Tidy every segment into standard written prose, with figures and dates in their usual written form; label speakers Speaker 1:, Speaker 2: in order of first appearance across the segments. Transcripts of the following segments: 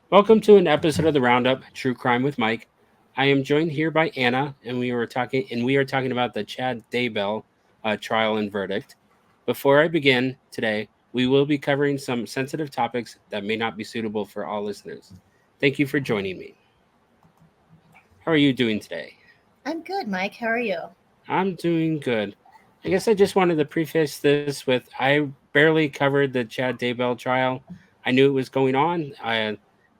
Speaker 1: Welcome to an episode of the Roundup True Crime with Mike. I am joined here by Anna, and we are talking about the Chad Daybell trial and verdict. Before I begin today, we will be covering some sensitive topics that may not be suitable for all listeners. Thank you for joining me. How are you doing today?
Speaker 2: I'm good, Mike. How are you?
Speaker 1: I'm doing good. I guess I just wanted to preface this with I barely covered the Chad Daybell trial. I knew it was going on.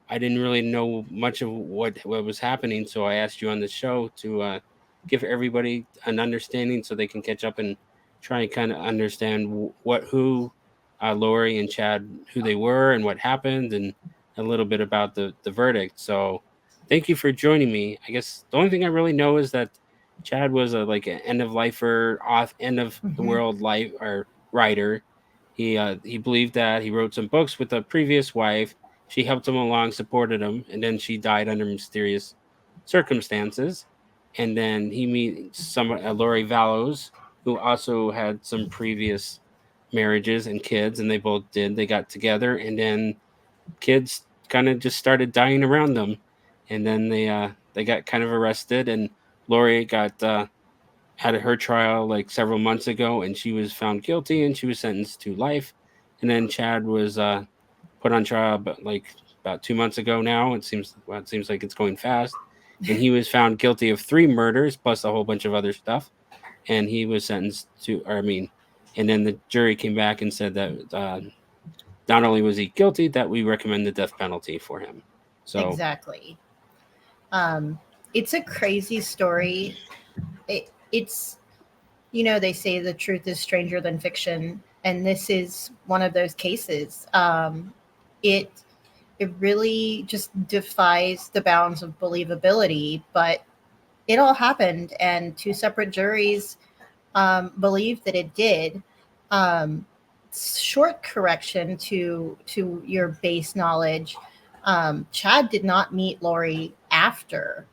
Speaker 1: I didn't really know much of what was happening, so I asked you on the show to give everybody an understanding so they can catch up and try and kind of understand who Lori and Chad, who they were and what happened, and a little bit about the verdict. So, thank you for joining me. I guess the only thing I really know is that Chad was a like an end of lifer, off end of the
Speaker 2: hmm
Speaker 1: world life or writer. He believed that he wrote some books with a previous wife. She helped him along, supported him, and then she died under mysterious circumstances. And then he meets some Lori Vallows, who also had some previous marriages and kids, and they both did. They got together, and then kids kind of just started dying around them, and then they got kind of arrested, and Lori got had her trial like several months ago, and she was found guilty, and she was sentenced to life, and then Chad was put on trial, but like about 2 months ago now. It seems like it's going fast, and he was found guilty of three murders plus a whole bunch of other stuff, and he was sentenced to, or I mean, and then the jury came back and said that not only was he guilty, that we recommend the death penalty for him. So
Speaker 2: Exactly. Um, it's a crazy story. It's, they say the truth is stranger than fiction, and this is one of those cases. It it really just defies the bounds of believability, but it all happened, and two separate juries believe that it did. Um, Short correction to your base knowledge. Chad did not meet Lori after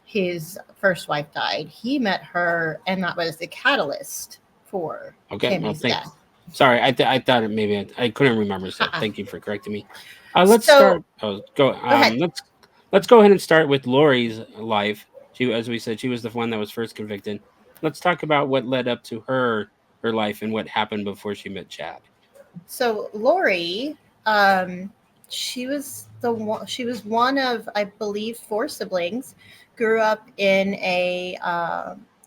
Speaker 2: his first wife died. He met her, and that was the catalyst for
Speaker 1: okay, well,
Speaker 2: his
Speaker 1: thanks.
Speaker 2: death.
Speaker 1: Sorry, I thought it maybe I couldn't remember, so
Speaker 2: Uh-uh.
Speaker 1: thank you for correcting me. Let's
Speaker 2: So
Speaker 1: start. Oh, go.
Speaker 2: go ahead.
Speaker 1: Let's go ahead and start with Lori's life. She, as we said, she was the one that was first convicted. Let's talk about what led up to her life and what happened before she met Chad.
Speaker 2: So Lori, um, she was one of, I believe, four siblings. Grew up in a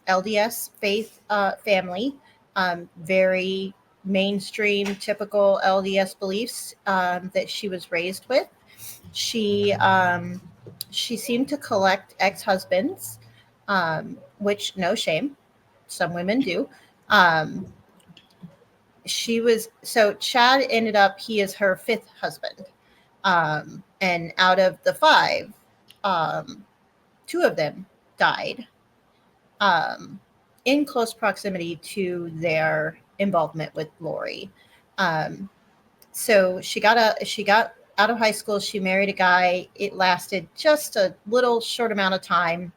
Speaker 2: LDS faith family, very mainstream, typical LDS beliefs that she was raised with. She um, she seemed to collect ex husbands, which no shame, some women do. Um, she was so Chad ended up, he is her fifth husband. And out of the five, um, two of them died um, in close proximity to their involvement with Lori. Um, so she got out of high school. She married a guy. It lasted just a little short amount of time.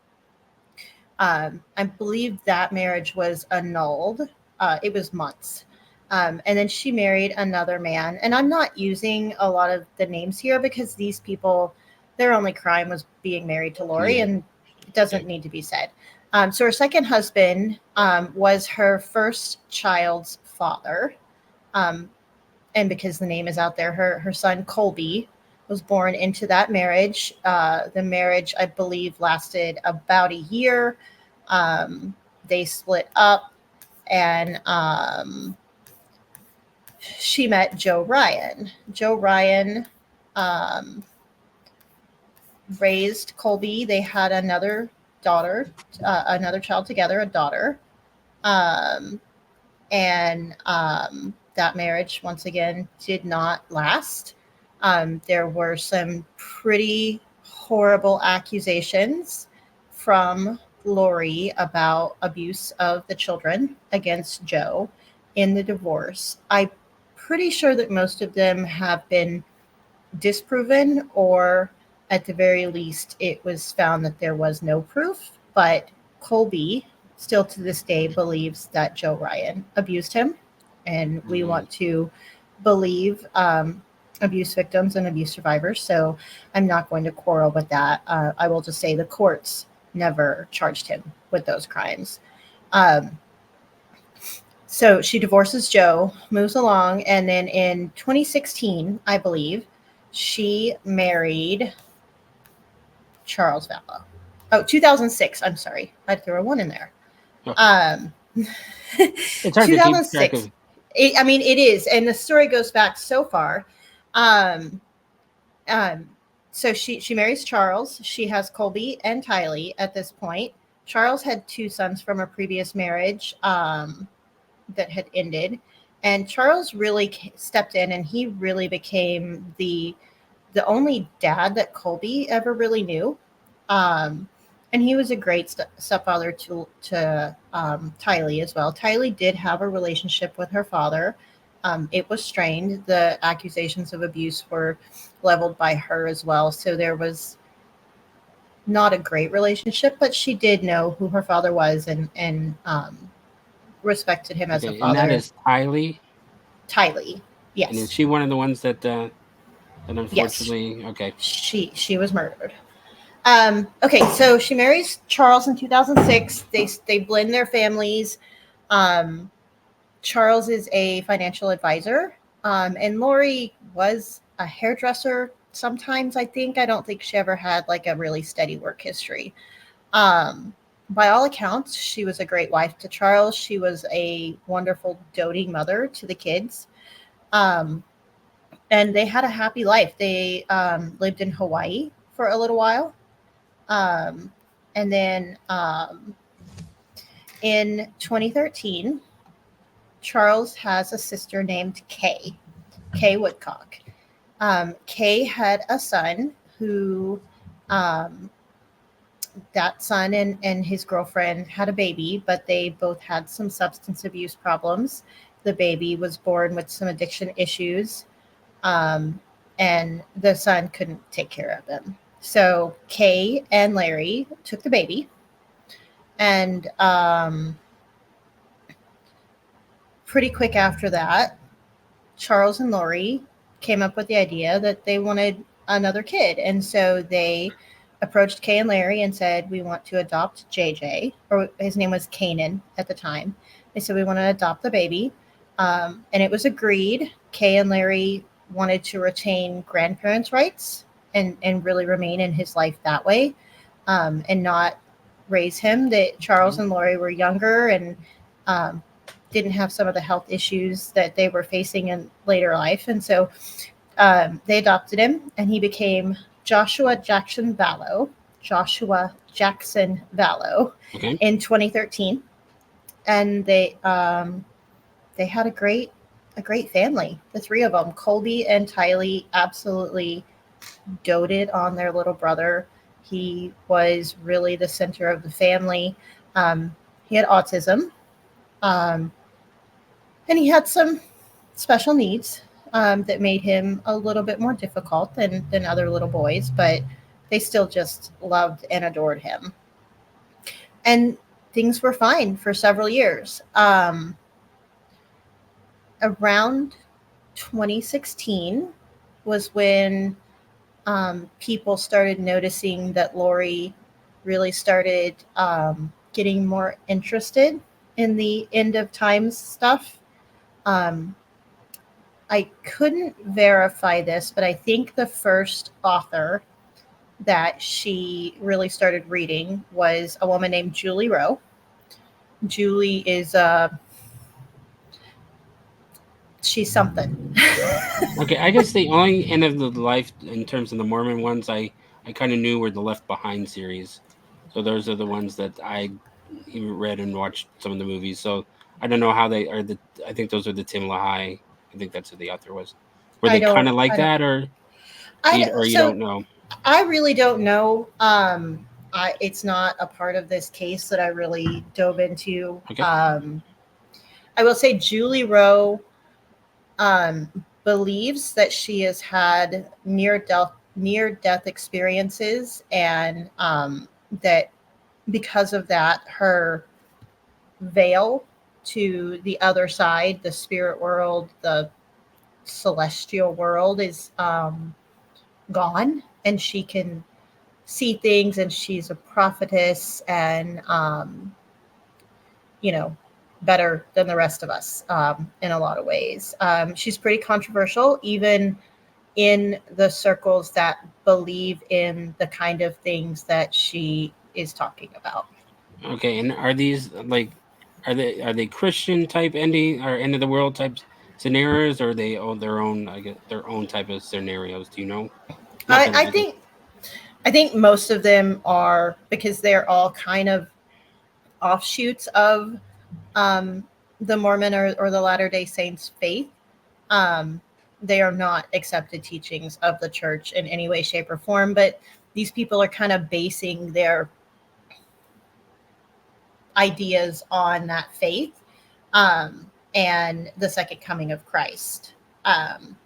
Speaker 2: I believe that marriage was annulled. It was months. And then she married another man. And I'm not using a lot of the names here because these people, their only crime was being married to Lori,
Speaker 1: Yeah.
Speaker 2: and it
Speaker 1: Okay.
Speaker 2: doesn't need to be said. So her second husband was her first child's father. Um, and because the name is out there, her son Colby was born into that marriage. The marriage, I believe, lasted about a year. Um, they split up, and she met Joe Ryan. Joe Ryan um, raised Colby. They had daughter, another child together, a daughter. Um, and that marriage, once again, did not last. There were some pretty horrible accusations from Lori about abuse of the children against Joe in the divorce. I'm pretty sure that most of them have been disproven, or at the very least, it was found that there was no proof. But Colby, still to this day, believes that Joe Ryan abused him. And we
Speaker 1: Mm,
Speaker 2: want to believe. abuse victims and abuse survivors. So I'm not going to quarrel with that. I will just say the courts never charged him with those crimes. Um, so she divorces Joe, moves along, and then in 2016, I believe, she married Charles Vallow. Oh, 2006. I'm sorry. I threw a one in there.
Speaker 1: Okay.
Speaker 2: Um,
Speaker 1: It's hard to keep track
Speaker 2: 2006.
Speaker 1: of.
Speaker 2: I mean, it is. And the story goes back so far. Um, um, so she marries Charles. She has Colby and Tylee at this point. Charles had two sons from a previous marriage that had ended. And Charles really stepped in and he really became the only dad that Colby ever really knew. Um, and he was a great stepfather to Tylee as well. Tylee did have a relationship with her father. It was strained. The accusations of abuse were leveled by her as well. So there was not a great relationship, but she did know who her father was and respected him as a
Speaker 1: Okay, and that
Speaker 2: father.
Speaker 1: is Tylee.
Speaker 2: Tylee,
Speaker 1: And is
Speaker 2: yes,
Speaker 1: she one of the ones that
Speaker 2: yes,
Speaker 1: unfortunately? Okay.
Speaker 2: she was murdered. Okay, so she marries Charles in 2006. They blend their families. Um, Charles is a financial advisor, and Lori was a hairdresser. Sometimes I don't think she ever had like a really steady work history. Um, by all accounts, she was a great wife to Charles. She was a wonderful, doting mother to the kids. Um, and they had a happy life. They lived in Hawaii for a little while. Um, and then in 2013, Charles has a sister named Kay Woodcock. Kay had a son who, um, that son and his girlfriend had a baby, but they both had some substance abuse problems. The baby was born with some addiction issues, um, and the son couldn't take care of him. So Kay and Larry took the baby, and pretty quick after that, Charles and Lori came up with the idea that they wanted another kid. And so they approached Kay and Larry and said, "We want to adopt JJ," or his name was Kanan at the time. They said, "We want to adopt the baby." And it was agreed. Kay and Larry wanted to retain grandparents' rights and really remain in his life that way, and not raise him. That Charles and Lori were younger and um, didn't have some of the health issues that they were facing in later life. And so they adopted him, and he became Joshua Jackson Vallow, Joshua Jackson Vallow,
Speaker 1: Okay.
Speaker 2: in 2013. And they had a great family. The three of them, Colby and Tylee, absolutely doted on their little brother. He was really the center of the family. Um, he had autism, um, and he had some special needs that made him a little bit more difficult than other little boys, but they still just loved and adored him. And things were fine for several years. Around 2016 was when people started noticing that Lori really started getting more interested in the end of times stuff. Um, I couldn't verify this, but I think the first author that she really started reading was a woman named Julie Rowe. Julie is she's something.
Speaker 1: Okay. I guess the only end of the life in terms of the Mormon ones I kind of knew were the Left Behind series. So those are the ones that I even read and watched some of the movies. So I don't know how they are. I think those are the Tim LaHaye. I think that's who the author was. Were
Speaker 2: I
Speaker 1: they kind
Speaker 2: don't.
Speaker 1: of like
Speaker 2: I don't.
Speaker 1: that, or you
Speaker 2: So
Speaker 1: don't know?
Speaker 2: I really don't know. It's not a part of this case that I really dove into.
Speaker 1: Okay.
Speaker 2: I will say Julie Rowe um, believes that she has had near death experiences, and that because of that, her veil to the other side, the spirit world, the celestial world is gone, and she can see things, and she's a prophetess, and you know, better than the rest of us in a lot of ways. She's pretty controversial, even in the circles that believe in the kind of things that she is talking about.
Speaker 1: Okay, and are these like are they Christian type ending or end of the world type scenarios, or are they all their own, I guess, their own type of scenarios? Do you know? Not
Speaker 2: I,
Speaker 1: that
Speaker 2: I
Speaker 1: I guess.
Speaker 2: think I think most of them are, because they're all kind of offshoots of um, the Mormon or the Latter Day Saints faith. Um, they are not accepted teachings of the church in any way, shape, or form, but these people are kind of basing their ideas on that faith and the second coming of Christ. Um,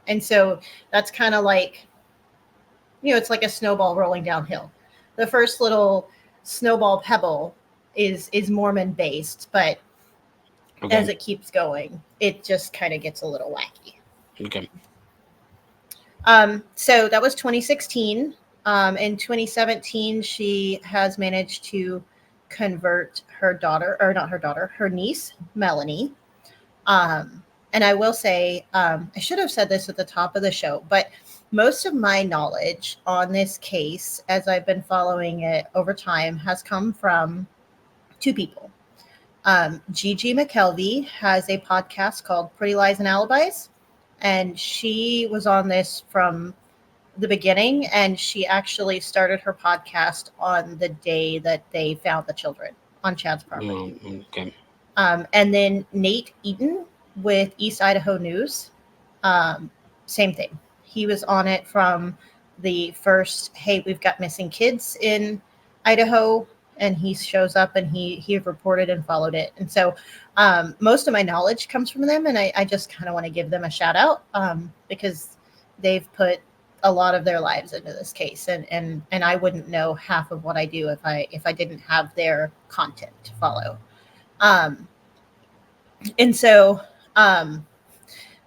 Speaker 2: and so that's kind of like, it's like a snowball rolling downhill. The first little snowball pebble is Mormon based, but as
Speaker 1: Okay,
Speaker 2: it keeps going, it just kind of gets a little wacky.
Speaker 1: okay,
Speaker 2: So that was 2016. In 2017, she has managed to convert her daughter, or not her daughter, her niece, Melanie. And I will say, I should have said this at the top of the show, but most of my knowledge on this case, as I've been following it over time, has come from two people. Gigi McKelvey has a podcast called Pretty Lies and Alibis, and she was on this from the beginning, and she actually started her podcast on the day that they found the children on Chad's property.
Speaker 1: okay,
Speaker 2: And then Nate Eaton with East Idaho News, um, same thing. He was on it from the first, hey, we've got missing kids in Idaho, and he shows up, and he reported and followed it. And so most of my knowledge comes from them, and I just kind of want to give them a shout out because they've put a lot of their lives into this case, and I wouldn't know half of what I do if I didn't have their content to follow. Um, and so um,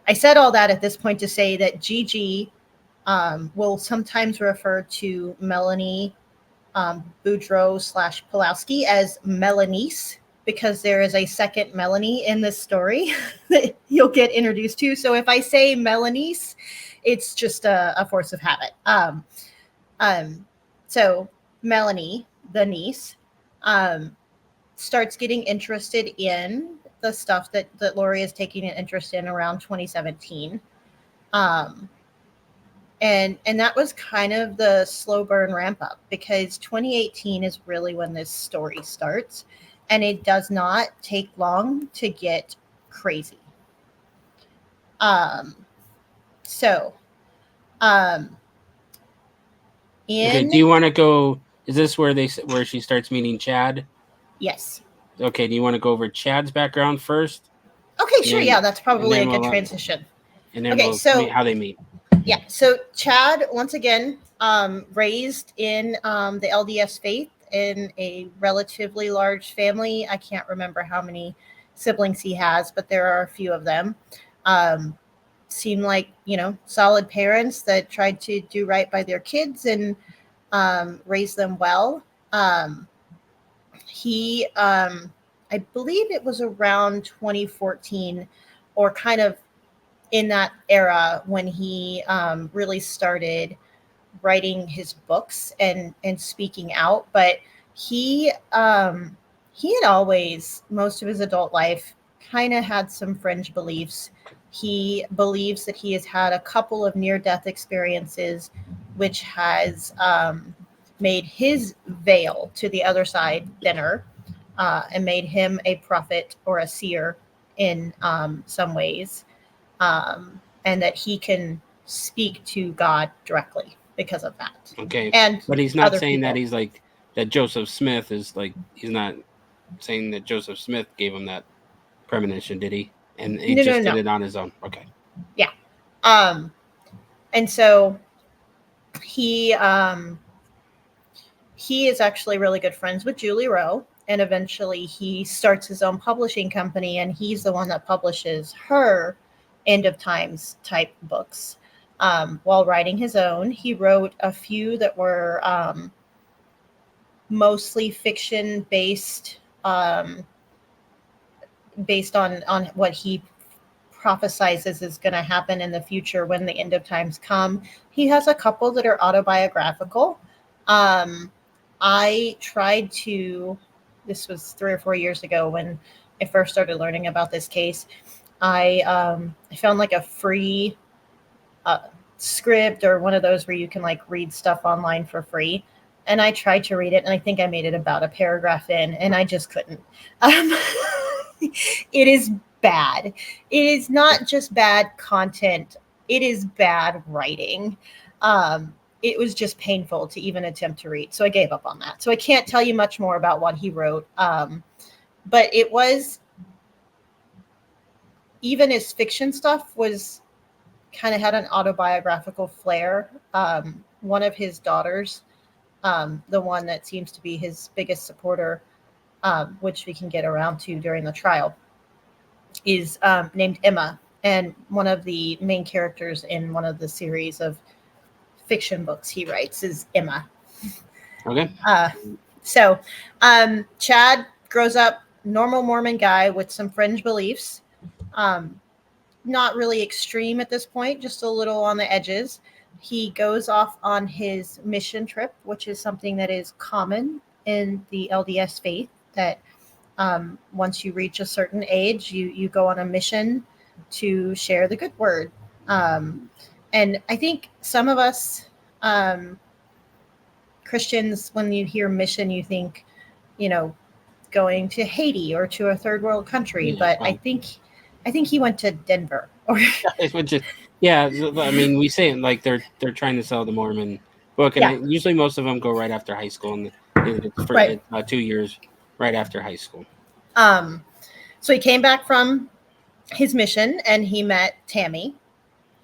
Speaker 2: I said all that at this point to say that Gigi will sometimes refer to Melanie Boudreaux slash Pulowski as Melanice, because there is a second Melanie in this story that you'll get introduced to. So if I say Melanice, it's just a force of habit. Um, so Melanie, the niece, um, starts getting interested in the stuff that Lori is taking an interest in around 2017. Um, and that was kind of the slow burn ramp up, because 2018 is really when this story starts, and it does not take long to get crazy. Um, so um,
Speaker 1: okay. Do
Speaker 2: in
Speaker 1: you want to go? Is this where where she starts meeting Chad?
Speaker 2: Yes.
Speaker 1: Okay. Do you want to go over Chad's background first,
Speaker 2: Okay,
Speaker 1: and
Speaker 2: sure. Yeah,
Speaker 1: then
Speaker 2: that's
Speaker 1: and
Speaker 2: probably a
Speaker 1: then
Speaker 2: good transition. Okay,
Speaker 1: we'll meet
Speaker 2: so
Speaker 1: how they meet.
Speaker 2: yeah, so Chad, once again, raised in the LDS faith in a relatively large family. I can't remember how many siblings he has, but there are a few of them. Um, Seem like, solid parents that tried to do right by their kids and raise them well. I believe it was around 2014, or kind of in that era, when he really started writing his books and speaking out. But he had always, most of his adult life, kind of had some fringe beliefs. He believes that he has had a couple of near death experiences, which has made his veil to the other side thinner, and made him a prophet or a seer in some ways, and that he can speak to God directly because of that,
Speaker 1: Okay,
Speaker 2: and
Speaker 1: but he's not
Speaker 2: other
Speaker 1: saying that
Speaker 2: people.
Speaker 1: he's like that. Joseph Smith is like he's not saying that Joseph Smith gave him that premonition, did he? And he
Speaker 2: No, no,
Speaker 1: just did
Speaker 2: no.
Speaker 1: it on his own. Okay.
Speaker 2: Yeah. Um, and so he he is actually really good friends with Julie Rowe, and eventually he starts his own publishing company, and he's the one that publishes her end of times type books. While writing his own, he wrote a few that were mostly fiction based on what he prophesizes is going to happen in the future when the end of times come. He has a couple that are autobiographical. Um, I tried to, this was 3 or 4 years ago when I first started learning about this case. I found like a free uh, script or one of those where you can like read stuff online for free. And I tried to read it, and I think I made it about a paragraph in, and I just couldn't. Um, it is bad. It is not just bad content, it is bad writing. Um, it was just painful to even attempt to read. So I gave up on that. So I can't tell you much more about what he wrote. But it was, even his fiction stuff was kind of had an autobiographical flair. One of his daughters, the one that seems to be his biggest supporter, which we can get around to during the trial, is named Emma, and one of the main characters in one of the series of fiction books he writes is Emma.
Speaker 1: Okay.
Speaker 2: Uh, so Chad grows up normal Mormon guy with some fringe beliefs. Um, Not really extreme at this point, just a little on the edges. He goes off on his mission trip, which is something that is common in the LDS faith. That once you reach a certain age, you go on a mission to share the good word. Um, and I think some of us um, Christians, when you hear mission, you think, you know, going to Haiti or to a third world country.
Speaker 1: Yeah.
Speaker 2: But I think he went to Denver. Or
Speaker 1: It's just yeah. I mean, we say it like they're trying to sell the Mormon book, and
Speaker 2: yeah,
Speaker 1: usually most of them go right after high school, and it's for
Speaker 2: right.
Speaker 1: 2 years right after high school.
Speaker 2: Um, so he came back from his mission and he met Tammy,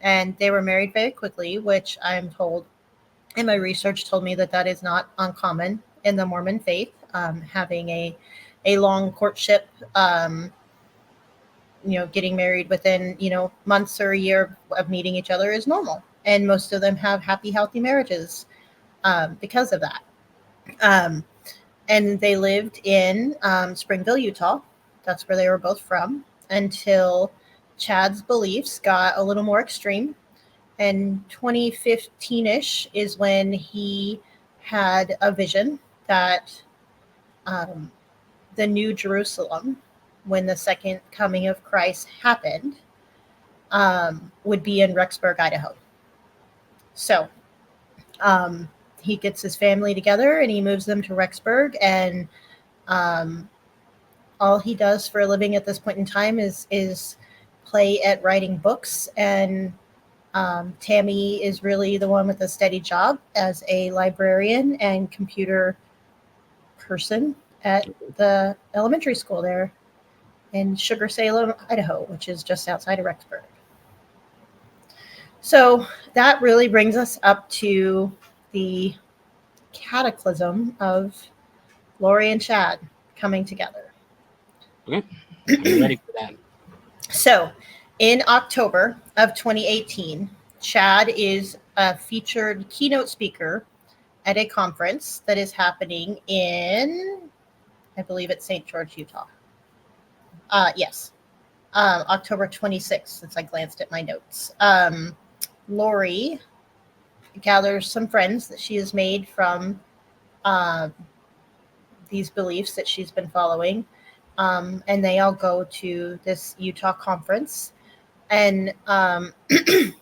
Speaker 2: and they were married very quickly, which I'm told, and my research told me that that is not uncommon in the Mormon faith. Having a long courtship, getting married within months or a year of meeting each other is normal, and most of them have happy, healthy marriages because of that. Um, and they lived in Springville, Utah. That's where they were both from until Chad's beliefs got a little more extreme. And 2015 ish is when he had a vision that um, the New Jerusalem, when the second coming of Christ happened, would be in Rexburg, Idaho. So um, he gets his family together and he moves them to Rexburg, and um, all he does for a living at this point in time is play at writing books. And Tammy is really the one with a steady job as a librarian and computer person at the elementary school there in Sugar Salem, Idaho, which is just outside of Rexburg. So that really brings us up to the cataclysm of Lori and Chad coming together.
Speaker 1: Okay, I'm ready for that.
Speaker 2: So in October of 2018, Chad is a featured keynote speaker at a conference that is happening in, I believe it's St. George, Utah. Yes, October 26th, since I glanced at my notes. Lori gathers some friends that she has made from uh, these beliefs that she's been following, and they all go to this Utah conference. And it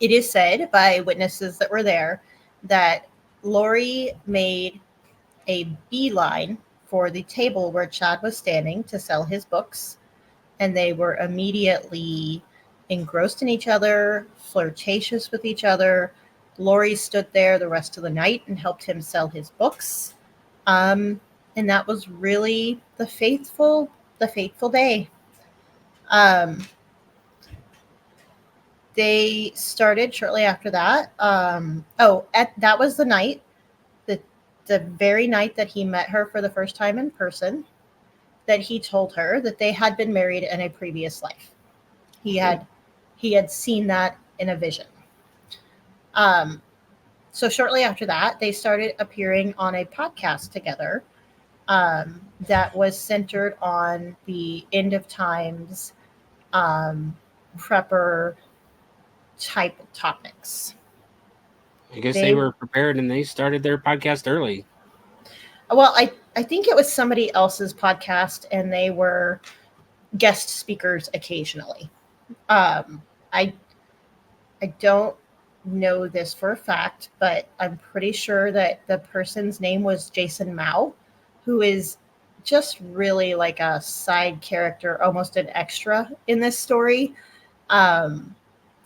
Speaker 2: is said by witnesses that were there that Lori made a beeline for the table where Chad was standing to sell his books, and they were immediately engrossed in each other, flirtatious with each other. Lori stood there the rest of the night and helped him sell his books. And that was really the fateful day. Um, they started shortly after that. That was the night, the the very night that he met her for the first time in person, that he told her that they had been married in a previous life. He
Speaker 1: Hmm.
Speaker 2: had seen that in a vision. Um, so shortly after that, they started appearing on a podcast together that was centered on the end of times um, prepper type topics.
Speaker 1: I guess they
Speaker 2: They
Speaker 1: were prepared and they started their podcast early.
Speaker 2: well, I think it was somebody else's podcast, and they were guest speakers occasionally. Um, I I don't know this for a fact, but I'm pretty sure that the person's name was Jason Mao, who is just really like a side character, almost an extra in this story. Um,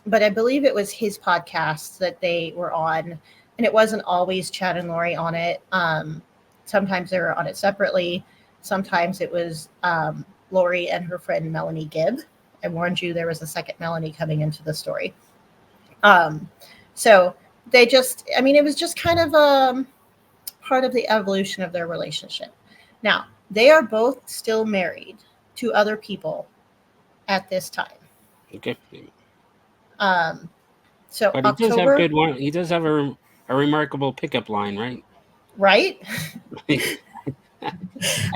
Speaker 2: but I believe it was his podcast that they were on, and it wasn't always Chad and Lori on it. Sometimes they were on it separately. Sometimes it was Lori and her friend Melanie Gibb. I warned you there was a second Melanie coming into the story. Um, so they just, I mean, it was just kind of part of the evolution of their relationship. Now, they are both still married to other people at this time.
Speaker 1: Okay,
Speaker 2: Um, so
Speaker 1: but he does have
Speaker 2: October,
Speaker 1: good one. He does have a remarkable pickup line, right?
Speaker 2: right?
Speaker 1: I
Speaker 2: I'm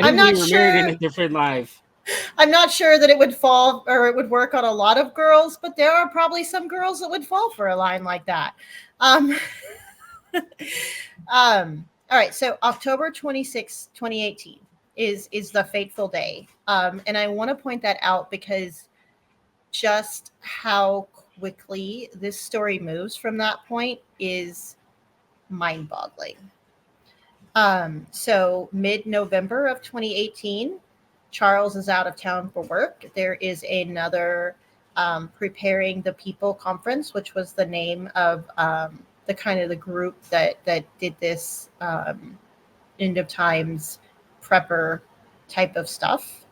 Speaker 1: think we
Speaker 2: not
Speaker 1: were married in
Speaker 2: sure.
Speaker 1: a different life.
Speaker 2: I'm not sure that it would fall or it would work on a lot of girls, but there are probably some girls that would fall for a line like that. Um, all right, so October 2018 is the fateful day. And I want to point that out because just how quickly this story moves from that point is mind-boggling. So mid-November of 2018, Charles is out of town for work. There is another Preparing the People conference, which was the name of the kind of the group that did this end of times prepper type of stuff.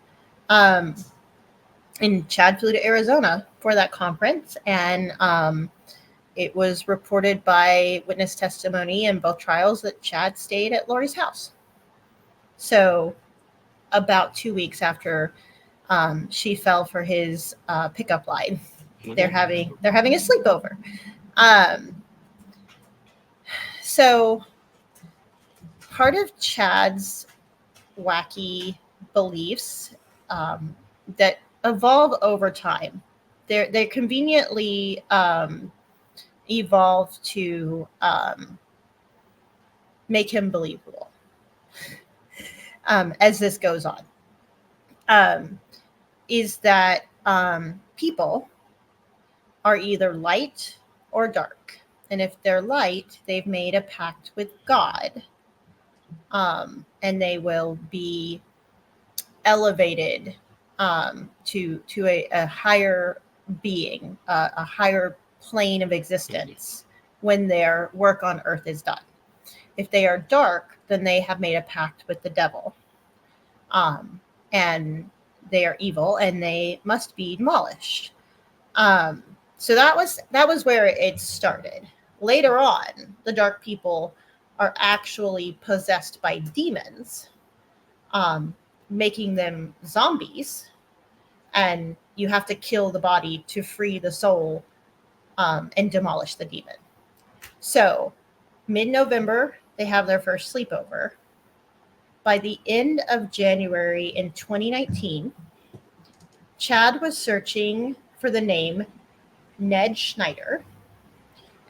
Speaker 2: Um, and Chad flew to Arizona for that conference, and it was reported by witness testimony in both trials that Chad stayed at Lori's house. So about 2 weeks after she fell for his pickup line,
Speaker 1: Okay.
Speaker 2: they're having a sleepover. Um, so part of Chad's wacky beliefs um, that evolve over time. They conveniently evolve to make him believable as this goes on. Um, is that people are either light or dark, and if they're light, they've made a pact with God, and they will be elevated to a higher being, a higher plane of existence when their work on earth is done. If they are dark, then they have made a pact with the devil, um, and they are evil and they must be demolished. Um, so that was where it started. Later on, the dark people are actually possessed by demons, um, making them zombies, and you have to kill the body to free the soul and demolish the demon. So, mid November, they have their first sleepover. By the end of January in 2019, Chad was searching for the name Ned Schneider,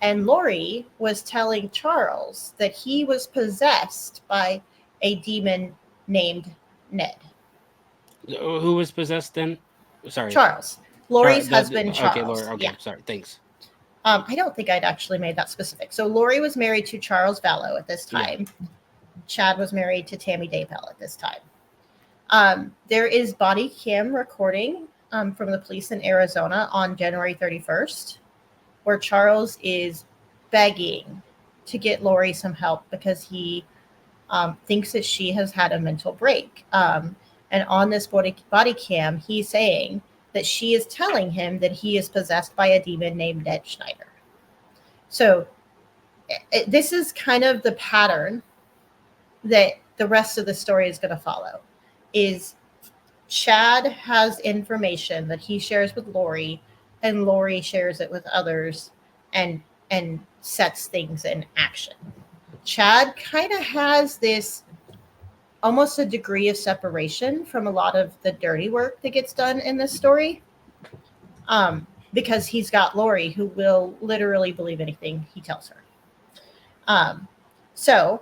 Speaker 2: and Lori was telling Charles that he was possessed by a demon named Ned.
Speaker 1: Who was possessed then? Sorry.
Speaker 2: Charles, Lori's husband,
Speaker 1: Okay, Laura.
Speaker 2: Charles.
Speaker 1: Okay,
Speaker 2: Yeah.
Speaker 1: sorry. Thanks.
Speaker 2: I don't think I'd actually made that specific. So Lori was married to Charles Vallow at this
Speaker 1: Yeah.
Speaker 2: time. Chad was married to Tammy Daybell at this time. There is body cam recording from the police in Arizona on January 31st, where Charles is begging to get Lori some help because he thinks that she has had a mental break. And on this body cam, he's saying that she is telling him that he is possessed by a demon named Ned Schneider. So this is kind of the pattern that the rest of the story is going to follow. Is Chad has information that he shares with Lori and Lori shares it with others and sets things in action. Chad kind of has this almost a degree of separation from a lot of the dirty work that gets done in this story. Because he's got Lori who will literally believe anything he tells her. Um, so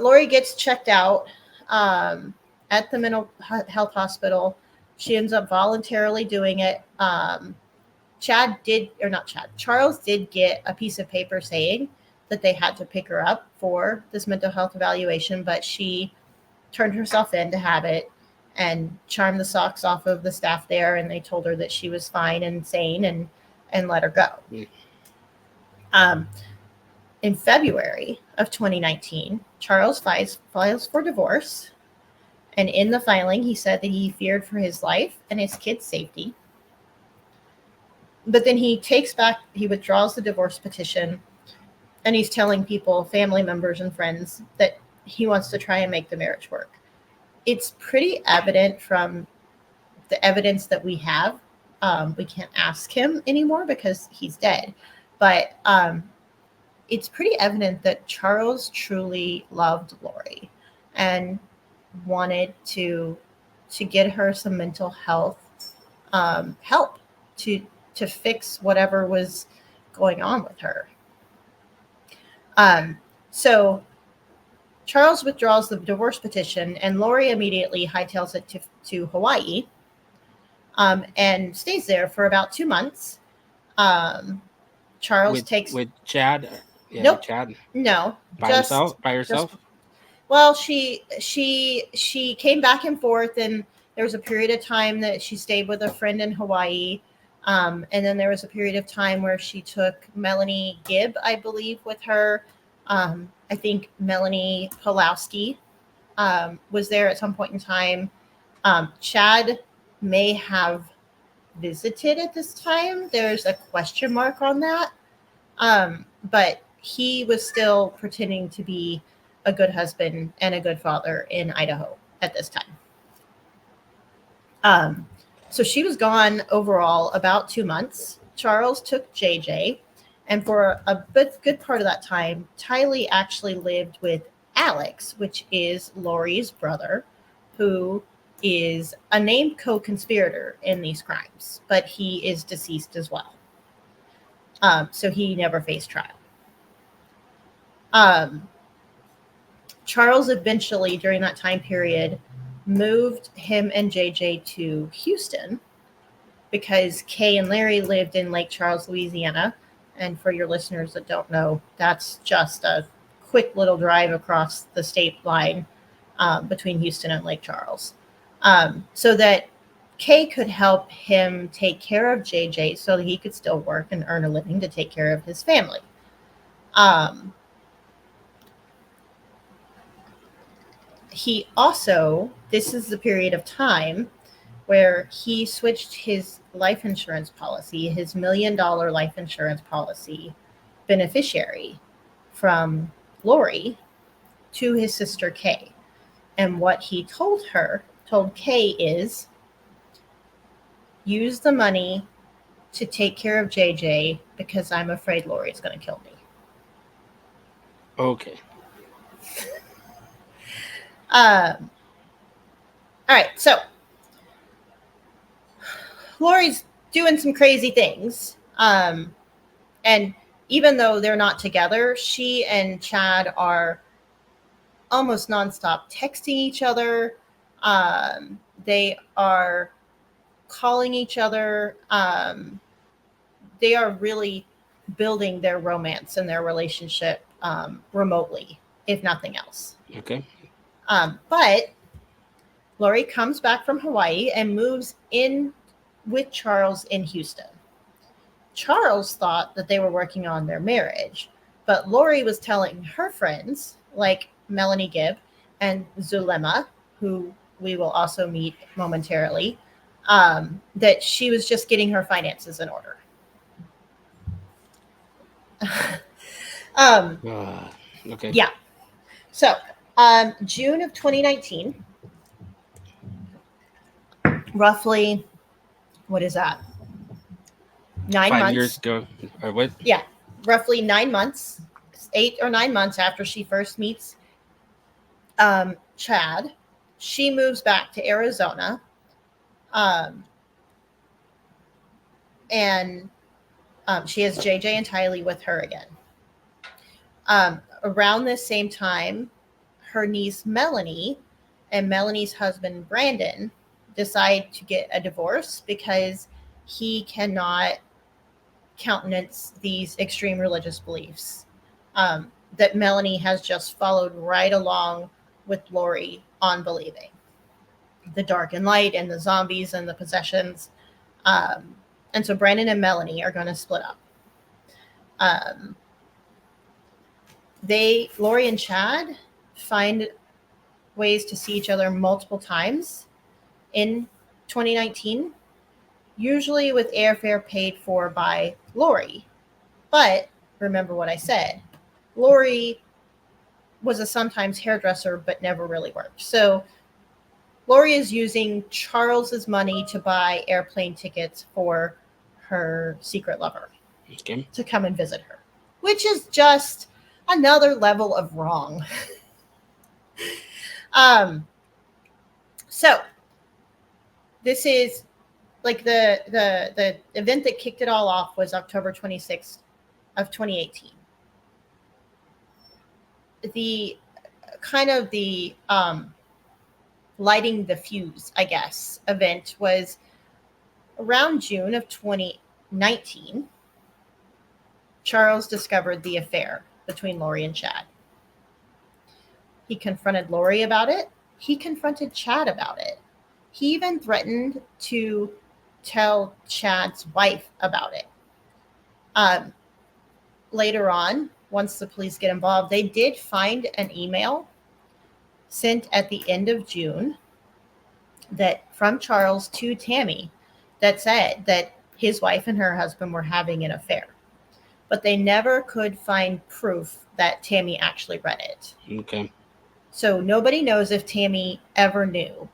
Speaker 2: Lori gets checked out at the mental health hospital. She ends up voluntarily doing it. Chad did, or not Chad, Charles did get a piece of paper saying that they had to pick her up for this mental health evaluation, but she turned herself in to have it and charmed the socks off of the staff there, and they told her that she was fine and sane and let her go.
Speaker 1: Mm.
Speaker 2: Um, in February of 2019, Charles files for divorce, and in the filing, he said that he feared for his life and his kids' safety. But then he withdraws the divorce petition, and he's telling people, family members and friends, that he wants to try and make the marriage work. It's pretty evident from the evidence that we have. We can't ask him anymore because he's dead. But it's pretty evident that Charles truly loved Lori and wanted to get her some mental health help to fix whatever was going on with her. So Charles withdraws the divorce petition, and Lori immediately hightails it to Hawaii, and stays there for about 2 months. Charles takes
Speaker 1: with Chad. Yeah,
Speaker 2: nope,
Speaker 1: Chad
Speaker 2: no,
Speaker 1: by
Speaker 2: just
Speaker 1: himself, by
Speaker 2: just
Speaker 1: herself.
Speaker 2: well, she came back and forth, and there was a period of time that she stayed with a friend in Hawaii, and then there was a period of time where she took Melanie Gibb, I believe, with her. I think Melanie Pulowski was there at some point in time. Chad may have visited at this time. There's a question mark on that. But he was still pretending to be a good husband and a good father in Idaho at this time. So she was gone overall about 2 months. Charles took JJ, and for a good part of that time, Tylee actually lived with Alex, which is Lori's brother, who is a named co-conspirator in these crimes, but he is deceased as well. So he never faced trial. Charles eventually, during that time period, moved him and JJ to Houston because Kay and Larry lived in Lake Charles, Louisiana. And for your listeners that don't know, that's just a quick little drive across the state line between Houston and Lake Charles. So that Kay could help him take care of JJ so that he could still work and earn a living to take care of his family. He also, this is the period of time where he switched his life insurance policy, his $1 million life insurance policy beneficiary, from Lori to his sister Kay. And what he told Kay is, use the money to take care of JJ because I'm afraid Lori's going to kill me.
Speaker 1: Okay.
Speaker 2: All right, so Lori's doing some crazy things. And even though they're not together, she and Chad are almost nonstop texting each other. They are calling each other. They are really building their romance and their relationship remotely, if nothing else.
Speaker 1: Okay.
Speaker 2: But Lori comes back from Hawaii and moves in with Charles in Houston. Charles thought that they were working on their marriage, but Lori was telling her friends, like Melanie Gibb and Zulema, who we will also meet momentarily, that she was just getting her finances in order.
Speaker 1: Okay.
Speaker 2: Yeah. So, June of 2019, roughly, what is that? Nine
Speaker 1: 5 years
Speaker 2: months.
Speaker 1: ago, or what?
Speaker 2: Yeah, roughly 9 months, 8 or 9 months after she first meets Chad, she moves back to Arizona, um, and she has JJ and Tylee with her again. Around this same time, her niece Melanie and Melanie's husband Brandon decide to get a divorce because he cannot countenance these extreme religious beliefs that Melanie has just followed right along with Lori on believing the dark and light and the zombies and the possessions. Um, and so Brandon and Melanie are going to split up. Um, Lori and Chad, find ways to see each other multiple times in 2019, usually with airfare paid for by Lori. But remember what I said, Lori was a sometimes hairdresser but never really worked. So Lori is using Charles's money to buy airplane tickets for her secret lover
Speaker 1: Okay.
Speaker 2: to come and visit her, which is just another level of wrong. um, so this is like the event that kicked it all off was October 26th of 2018. The kind of the lighting the fuse, I guess, event was around June of 2019. Charles discovered the affair between Lori and Chad. He confronted Lori about it. He confronted Chad about it. He even threatened to tell Chad's wife about it. Um, Later on, once the police get involved, they did find an email sent at the end of June that from Charles to Tammy that said that his wife and her husband were having an affair. But they never could find proof that Tammy actually read it.
Speaker 1: Okay.
Speaker 2: So nobody knows if Tammy ever knew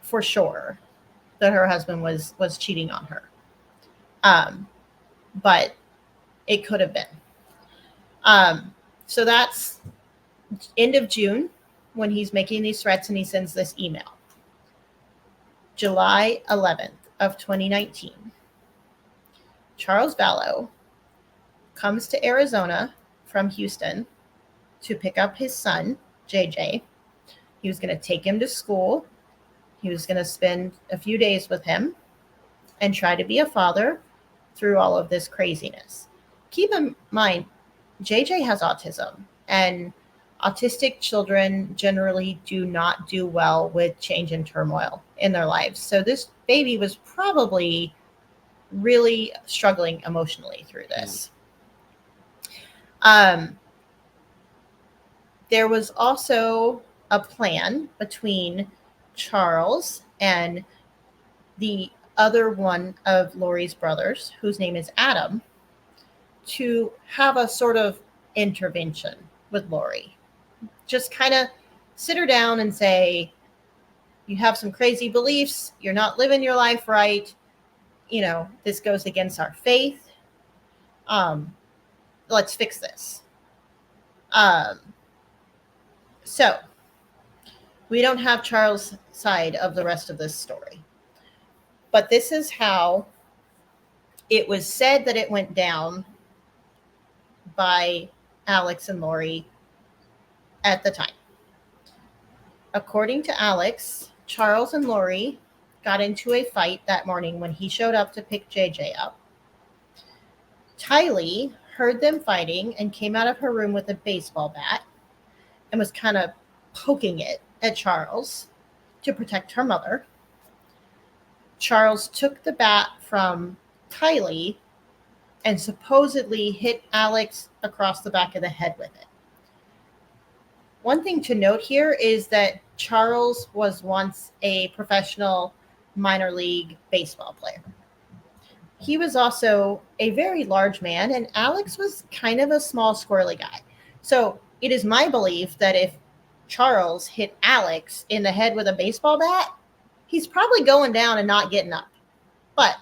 Speaker 2: for sure that her husband was cheating on her. Um, but it could have been. Um, so that's end of June when he's making these threats and he sends this email. July 11th of 2019, Charles Vallow comes to Arizona from Houston to pick up his son, JJ. He was going to take him to school. He was going to spend a few days with him and try to be a father through all of this craziness. Keep in mind, JJ has autism, and autistic children generally do not do well with change and turmoil in their lives. So this baby was probably really struggling emotionally through this. Um, there was also a plan between Charles and the other one of Lori's brothers, whose name is Adam, to have a sort of intervention with Lori. Just kind of sit her down and say, you have some crazy beliefs, you're not living your life right, this goes against our faith. Um, let's fix this. Um, so we don't have Charles' side of the rest of this story. But this is how it was said that it went down by Alex and Lori at the time. According to Alex, Charles and Lori got into a fight that morning when he showed up to pick JJ up. Tylee heard them fighting and came out of her room with a baseball bat and was kind of poking it at Charles to protect her mother. Charles took the bat from Tylee and supposedly hit Alex across the back of the head with it. One thing to note here is that Charles was once a professional minor league baseball player. He was also a very large man, and Alex was kind of a small, squirrely guy. So it is my belief that if Charles hit Alex in the head with a baseball bat, he's probably going down and not getting up. But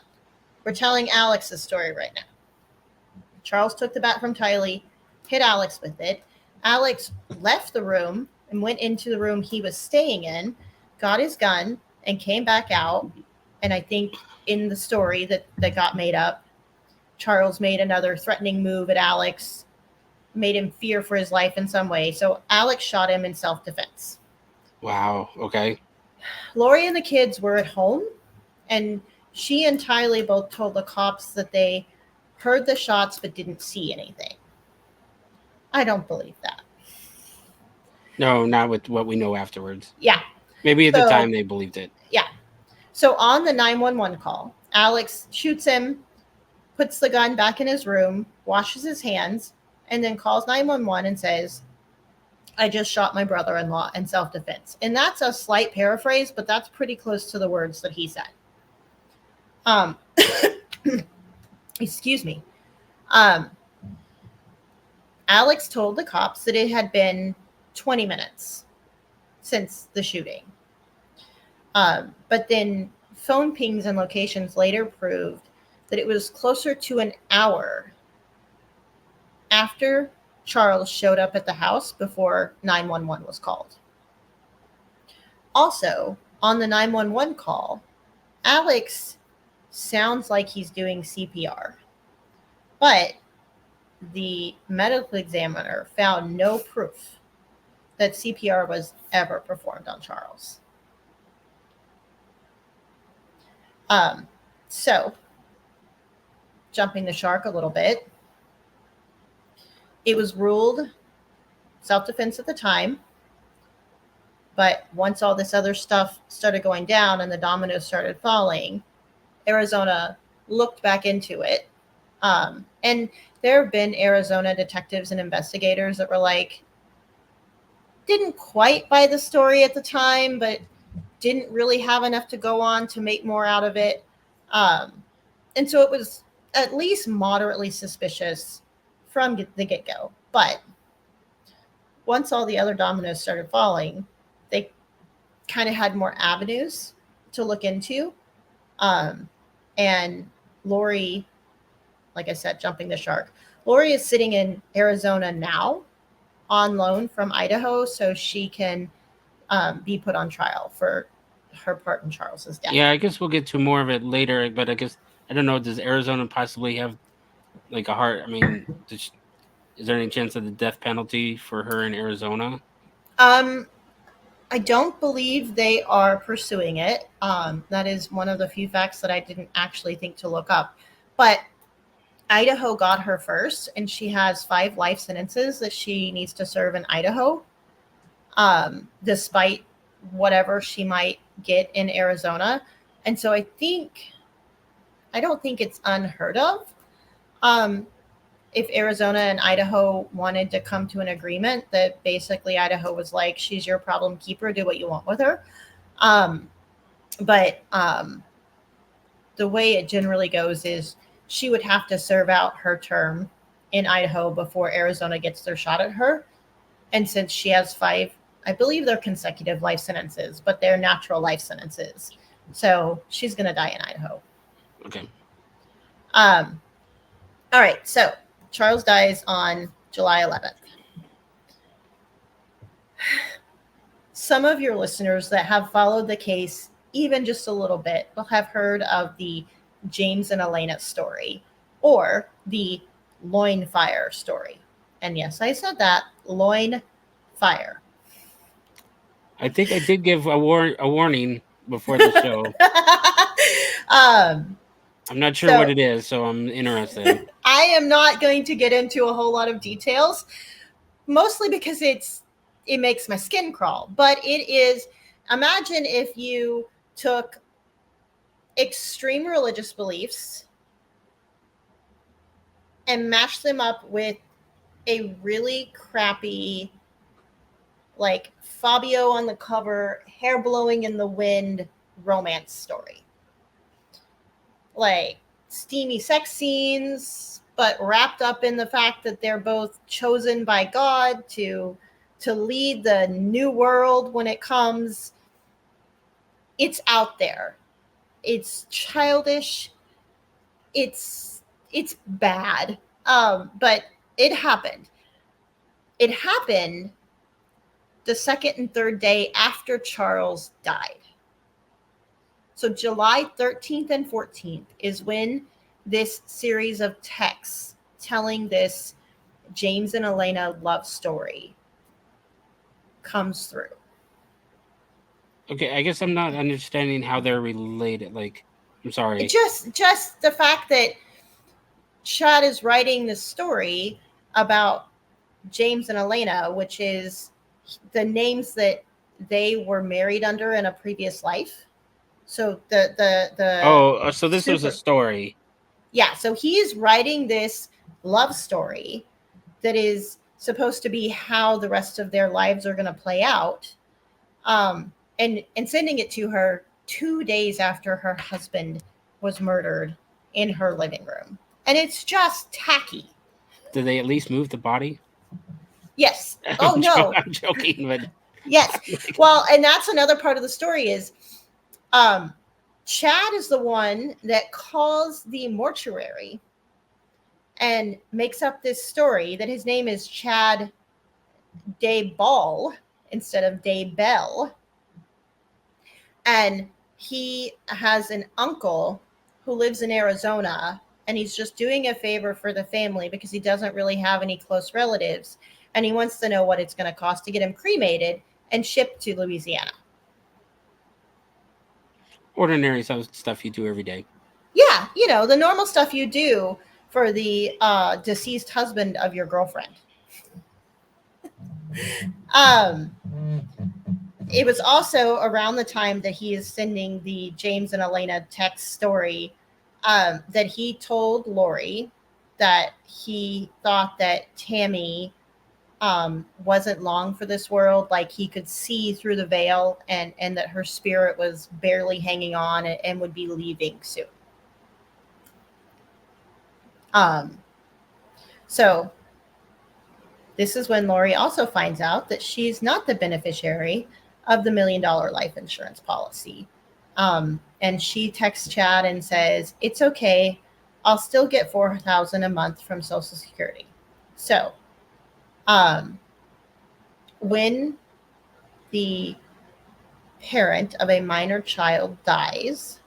Speaker 2: We're telling Alex's story right now. Charles took the bat from Tylee, hit Alex with it. Alex left the room and went into the room he was staying in, got his gun, and came back out. And I think in the story that got made up, Charles made another threatening move at Alex, made him fear for his life in some way. So Alex shot him in self defense.
Speaker 1: Wow. Okay.
Speaker 2: Lori and the kids were at home, and she and Tylee both told the cops that they heard the shots but didn't see anything. I don't believe that.
Speaker 1: No, not with what we know afterwards.
Speaker 2: Yeah.
Speaker 1: Maybe at the
Speaker 2: So,
Speaker 1: time they believed it.
Speaker 2: yeah. So on the 911 call, Alex shoots him, puts the gun back in his room, washes his hands, and then calls 911 and says, I just shot my brother in law in self defense. And that's a slight paraphrase, but that's pretty close to the words that he said. Um, excuse me. Um, Alex told the cops that it had been 20 minutes since the shooting. But then phone pings and locations later proved that it was closer to an hour after Charles showed up at the house before 911 was called. Also, on the 911 call, Alex sounds like he's doing CPR, but the medical examiner found no proof that CPR was ever performed on Charles. So, jumping the shark a little bit, it was ruled self-defense at the time, but once all this other stuff started going down and the dominoes started falling, Arizona looked back into it. And there have been Arizona detectives and investigators that were like, didn't quite buy the story at the time, but didn't really have enough to go on to make more out of it. And so it was at least moderately suspicious from the get-go. But once all the other dominoes started falling, they kind of had more avenues to look into. And Lori, like I said, jumping the shark, Lori is sitting in Arizona now on loan from Idaho so she can be put on trial for her part in Charles's death.
Speaker 1: Yeah, I guess we'll get to more of it later. But I guess I don't know. Does Arizona possibly have like a heart? I mean, is there any chance of the death penalty for her in Arizona?
Speaker 2: Um, I don't believe they are pursuing it. That is one of the few facts that I didn't actually think to look up. But Idaho got her first, and she has 5 life sentences that she needs to serve in Idaho, despite whatever she might get in Arizona. And so I don't think it's unheard of. If Arizona and Idaho wanted to come to an agreement that basically Idaho was like, she's your problem keeper, do what you want with her. But the way it generally goes is she would have to serve out her term in Idaho before Arizona gets their shot at her. And since she has 5, I believe they're consecutive life sentences, but they're natural life sentences. So she's going to die in Idaho.
Speaker 1: Okay.
Speaker 2: All right. So Charles dies on July 11th. Some of your listeners that have followed the case even just a little bit will have heard of the James and Elena story or the loin fire story. And yes, I said that, loin fire.
Speaker 1: I think I did give a warning before the show.
Speaker 2: um,
Speaker 1: I'm not sure what
Speaker 2: so
Speaker 1: it is, so I'm interested.
Speaker 2: I am not going to get into a whole lot of details, mostly because it makes my skin crawl. But it is, imagine if you took extreme religious beliefs and mashed them up with a really crappy, like Fabio on the cover, hair blowing in the wind romance story. Like steamy sex scenes, but wrapped up in the fact that they're both chosen by God to lead the new world when it comes. It's out there. It's childish. it's bad. But it happened. It happened the second and third day after Charles died. So July 13th and 14th is when this series of texts telling this James and Elena love story comes through.
Speaker 1: Okay, I guess I'm not understanding how they're related. Like, I'm
Speaker 2: It
Speaker 1: sorry.
Speaker 2: just the fact that Chad is writing this story about James and Elena, which is the names that they were married under in a previous life. So the
Speaker 1: Oh, so this was a
Speaker 2: super
Speaker 1: story.
Speaker 2: yeah, so he is writing this love story that is supposed to be how the rest of their lives are going to play out, and sending it to her 2 days after her husband was murdered in her living room, and it's just tacky.
Speaker 1: Did they at least move the body?
Speaker 2: Yes. Oh no.
Speaker 1: I'm joking, but
Speaker 2: Yes.
Speaker 1: like,
Speaker 2: Well, and that's another part of the story is um, Chad is the one that calls the mortuary and makes up this story that his name is Chad Daybell instead of Daybell. And he has an uncle who lives in Arizona, and he's just doing a favor for the family because he doesn't really have any close relatives, and he wants to know what it's going to cost to get him cremated and shipped to Louisiana.
Speaker 1: ordinary stuff you do every day.
Speaker 2: Yeah, the normal stuff you do for the deceased husband of your girlfriend. Um, it was also around the time that he is sending the James and Elena text story, that he told Lori that he thought that Tammy wasn't long for this world. Like he could see through the veil, and that her spirit was barely hanging on, and would be leaving soon. Um, so this is when Lori also finds out that she's not the beneficiary of the $1 million life insurance policy. And she texts Chad and says, "It's okay. I'll still get 4,000 a month from Social Security." So, um, when the parent of a minor child dies,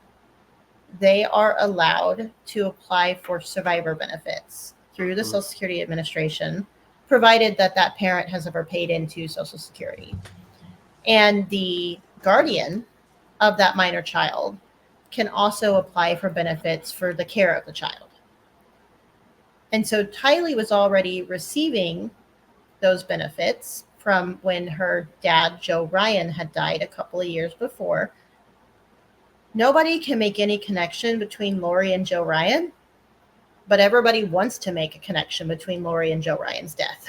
Speaker 2: they are allowed to apply for survivor benefits through the
Speaker 1: Mm.
Speaker 2: Social Security Administration, provided that that parent has ever paid into Social Security. And the guardian of that minor child can also apply for benefits for the care of the child. And so Tylee was already receiving those benefits from when her dad, Joe Ryan, had died a couple of years before. Nobody can make any connection between Lori and Joe Ryan, but everybody wants to make a connection between Lori and Joe Ryan's death.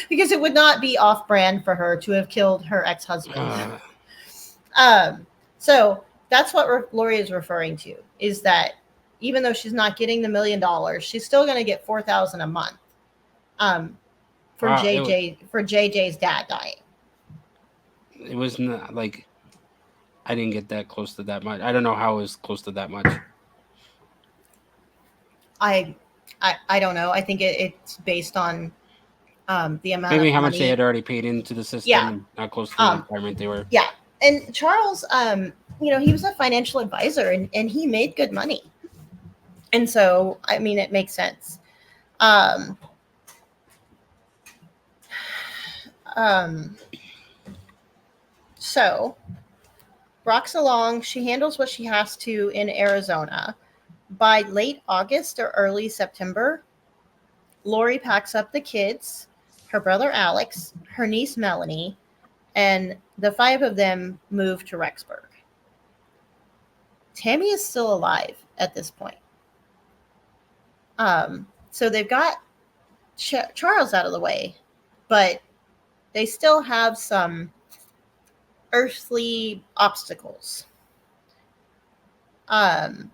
Speaker 2: Because it would not be off brand for her to have killed her ex husband.
Speaker 1: Uh,
Speaker 2: Um, so that's what Lori is referring to, is that even though she's not getting the $1 million, she's still going to get 4,000 a month, um, for
Speaker 1: wow,
Speaker 2: JJ's dad dying.
Speaker 1: it was not like I didn't get that close to that much. I don't know how it was close to that much.
Speaker 2: I I don't know. I think it's based on the amount
Speaker 1: Maybe
Speaker 2: of
Speaker 1: how much they
Speaker 2: money.
Speaker 1: had already paid into the system
Speaker 2: Yeah.
Speaker 1: and how close to the
Speaker 2: Um,
Speaker 1: retirement they were.
Speaker 2: yeah. And Charles, he was a financial advisor, and he made good money. And so, I mean, it makes sense. Um, um, so rocks along. She handles what she has to in Arizona. By late August or early September, Lori packs up the kids, her brother Alex, her niece Melanie, and the five of them move to Rexburg. Tammy is still alive at this point. So they've got Charles out of the way, but they still have some earthly obstacles. Um,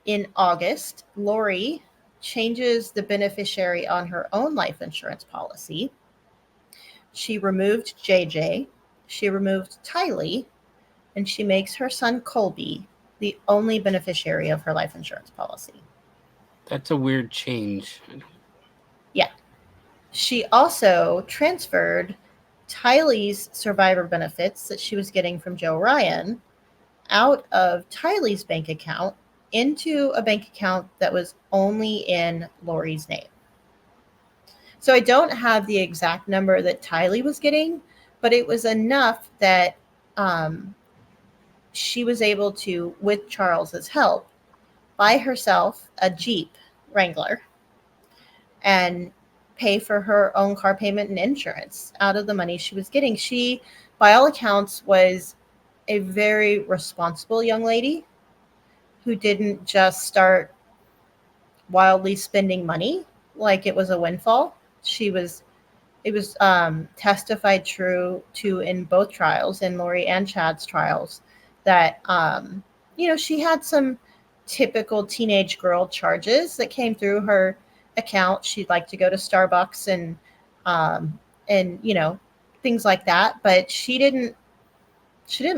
Speaker 2: in August, Lori changes the beneficiary on her own life insurance policy. She removed JJ. She removed Tylee. and she makes her son Colby the only beneficiary of her life insurance policy.
Speaker 1: That's a weird change.
Speaker 2: Yeah. She also transferred Tylee's survivor benefits that she was getting from Joe Ryan out of Tylee's bank account into a bank account that was only in Lori's name. So I don't have the exact number that Tylee was getting, but it was enough that um, she was able to, with Charles's help, buy herself a Jeep Wrangler and pay for her own car payment and insurance out of the money she was getting. She, by all accounts, was a very responsible young lady who didn't just start wildly spending money like it was a windfall. She was It was testified true to in both trials, in Lori and Chad's trials, that she had some typical teenage girl charges that came through her account. She'd like to go to Starbucks um, and things like that, but she didn't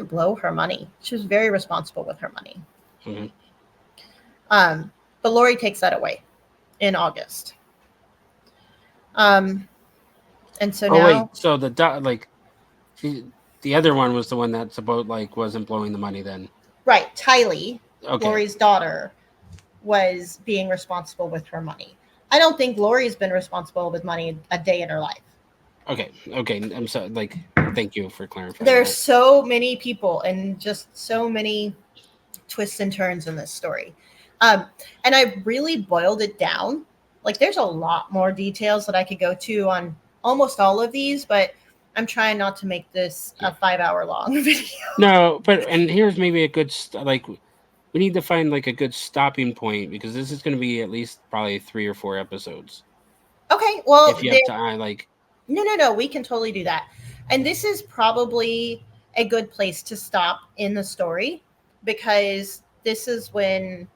Speaker 2: blow her money. She was very responsible with her money.
Speaker 1: Mhm.
Speaker 2: Um, but Lori takes that away in August. Um, and so
Speaker 1: Oh wait,
Speaker 2: now,
Speaker 1: so like she, the other one was the one that's about like wasn't blowing the money then.
Speaker 2: right, Tylee,
Speaker 1: Okay.
Speaker 2: Lori's daughter, was being responsible with her money. I don't think Lori's been responsible with money a day in her life.
Speaker 1: Okay. Okay. I'm sorry. Like, thank you for clarifying
Speaker 2: There's
Speaker 1: that.
Speaker 2: so many people and just so many twists and turns in this story. Um, and I really boiled it down. Like, there's a lot more details that I could go to on almost all of these, but I'm trying not to make this
Speaker 1: Yeah.
Speaker 2: a 5 hour long video.
Speaker 1: No, but and here's maybe a good like we need to find like a good stopping point because this is going to be at least probably 3 or 4 episodes.
Speaker 2: Okay, well,
Speaker 1: If you have time, like
Speaker 2: no, we can totally do that. And this is probably a good place to stop in the story because this is when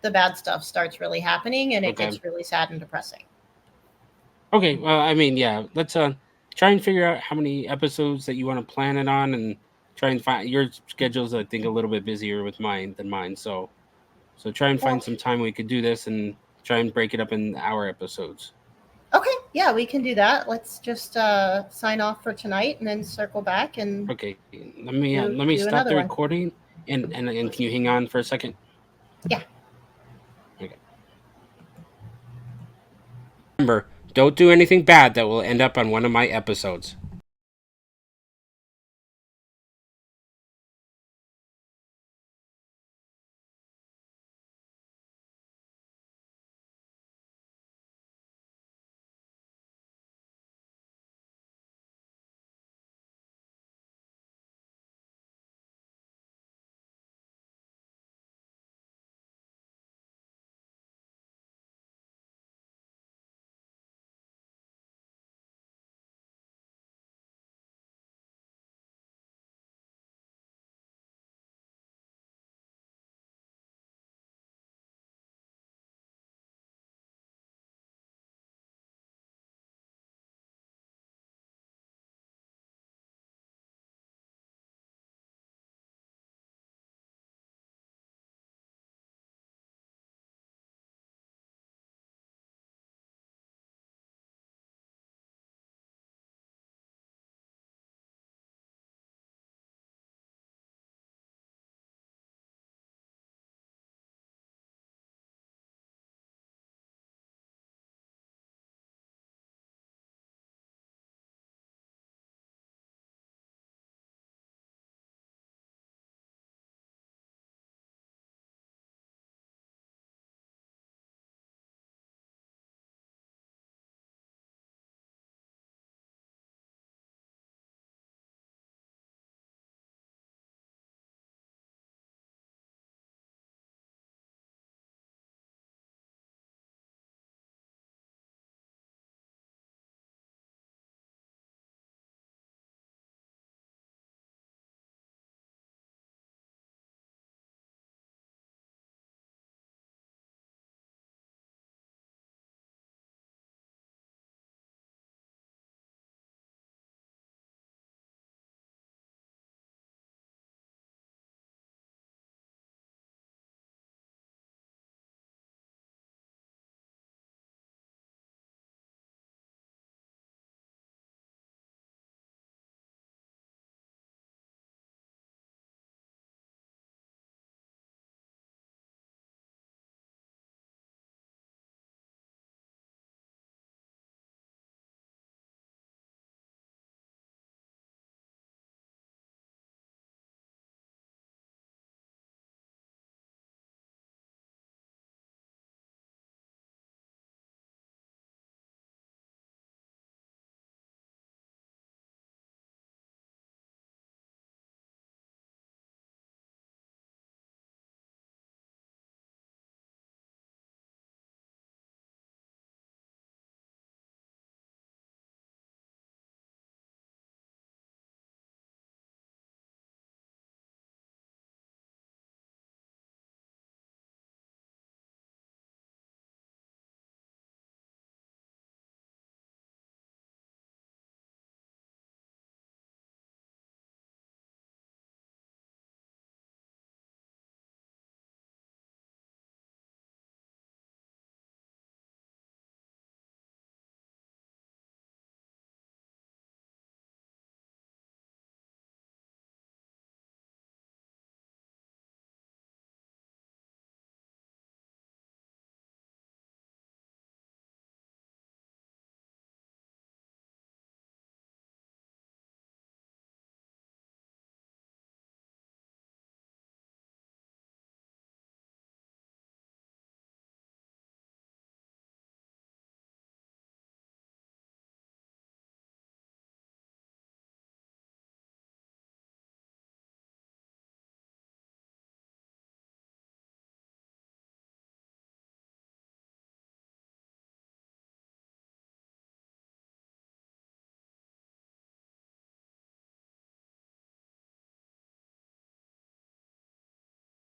Speaker 2: the bad stuff starts really happening and it
Speaker 1: okay,
Speaker 2: gets really sad and depressing.
Speaker 1: okay. Well, I mean, yeah. Let's try and figure out how many episodes that you want to plan it on, and try and find your schedule's I think a little bit busier with mine than mine. So try and find
Speaker 2: Well,
Speaker 1: some time we could do this and try and break it up in hour episodes.
Speaker 2: okay, yeah, we can do that. Let's just sign off for tonight and then circle back and
Speaker 1: Okay,
Speaker 2: do
Speaker 1: let me
Speaker 2: do
Speaker 1: stop
Speaker 2: another
Speaker 1: the
Speaker 2: one.
Speaker 1: recording and can you hang on for a second?
Speaker 2: Yeah.
Speaker 1: Okay. Remember, don't do anything bad that will end up on one of my episodes.